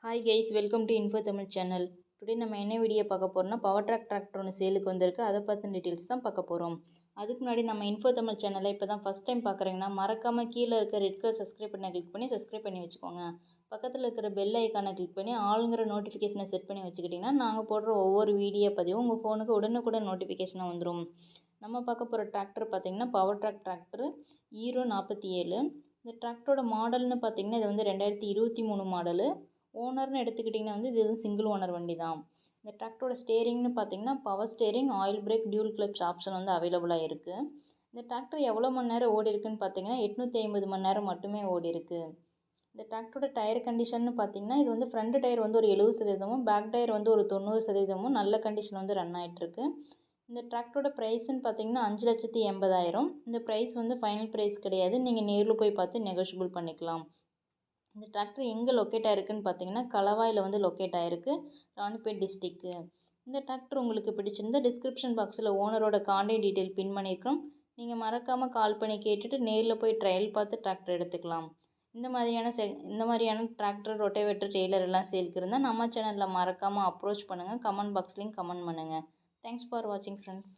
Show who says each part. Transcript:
Speaker 1: Hi guys, welcome to info Tamil channel. Today நம்ம என்ன video பார்க்க போகிறோம்னா பவர் டிராக்டர் ஒன்று சேலுக்கு வந்திருக்கு. அதை பற்றின டீட்டெயில்ஸ் தான் பார்க்க போகிறோம். அதுக்கு முன்னாடி நம்ம இன்ஃபோ தமிழ் சேனலை இப்போ தான் ஃபஸ்ட் டைம் பார்க்குறீங்கன்னா மறக்காமல் கீழே இருக்க ரெட் கலர் சப்ஸ்கிரைப் பண்ண கிளிக் பண்ணி சப்ஸ்கிரைப் பண்ணி வச்சுக்கோங்க. பக்கத்தில் இருக்கிற பெல் ஐக்கானை கிளிக் பண்ணி ஆளுங்கிற நோட்டிஃபிகேஷனை செட் பண்ணி வச்சுக்கிட்டிங்கன்னா நாங்கள் போடுற ஒவ்வொரு வீடியோ பதிவும் உங்கள் ஃபோனுக்கு உடனுக்குடன் நோட்டிஃபிகேஷனாக வந்துடும். நம்ம பார்க்க போகிற டிராக்டர் பார்த்திங்கன்னா பவர் டிராக்டர் ஹீரோ 47. இந்த டிராக்டரோட மாடல்னு பார்த்திங்கன்னா இது வந்து 2023 மாடலு. ஓனர்னு எடுத்துக்கிட்டிங்கன்னா வந்து இது வந்து சிங்கிள் ஓனர் வண்டி தான். இந்த டிராக்டரோட ஸ்டேரிங்னு பார்த்தீங்கன்னா power steering, oil break, dual clubs option வந்து அவைலபிளாக இருக்குது. இந்த டிராக்டர் எவ்வளோ மணி நேரம் ஓடி இருக்குன்னு பார்த்தீங்கன்னா 850 மணி நேரம் மட்டுமே ஓடி இருக்கு. இந்த டிராக்டரோட டயர் கண்டிஷன் பார்த்தீங்கன்னா இது வந்து ஃப்ரண்ட் டயர் வந்து ஒரு 70%, பேக் டயர் வந்து ஒரு 90% நல்ல கண்டிஷன் வந்து ரன் ஆகிட்டு இருக்கு. இந்த டிராக்டரோட ப்ரைஸ்ன்னு பார்த்தீங்கன்னா 5,80,000. இந்த ப்ரைஸ் வந்து ஃபைனல் ப்ரைஸ் கிடையாது, நீங்கள் நேரில் போய் பார்த்து நெகோஷியபிள் பண்ணிக்கலாம். இந்த டிராக்டர் எங்கே லொக்கேட் ஆகிருக்குன்னு பார்த்தீங்கன்னா கலவாயில் வந்து லொக்கேட் ஆகிருக்கு, ராணிப்பேட் டிஸ்ட்ரிக்கு. இந்த டிராக்டர் உங்களுக்கு பிடிச்சிருந்தா டிஸ்கிரிப்ஷன் பாக்ஸில் ஓனரோட கான்டாக்ட் டீட்டெயில் பின் பண்ணியிருக்கோம். நீங்கள் மறக்காமல் கால் பண்ணி கேட்டுட்டு நேரில் போய் ட்ரையல் பார்த்து டிராக்டர் எடுத்துக்கலாம். இந்த மாதிரியான டிராக்டர், ரொட்டேவேட்டர், டெய்லர் எல்லாம் சேல்க்கு இருந்தால் நம்ம சேனலில் மறக்காமல் அப்ரோச் பண்ணுங்கள். கமெண்ட் பாக்ஸ்லேயும் கமெண்ட் பண்ணுங்கள். தேங்க்ஸ் ஃபார் வாட்சிங் ஃப்ரெண்ட்ஸ்.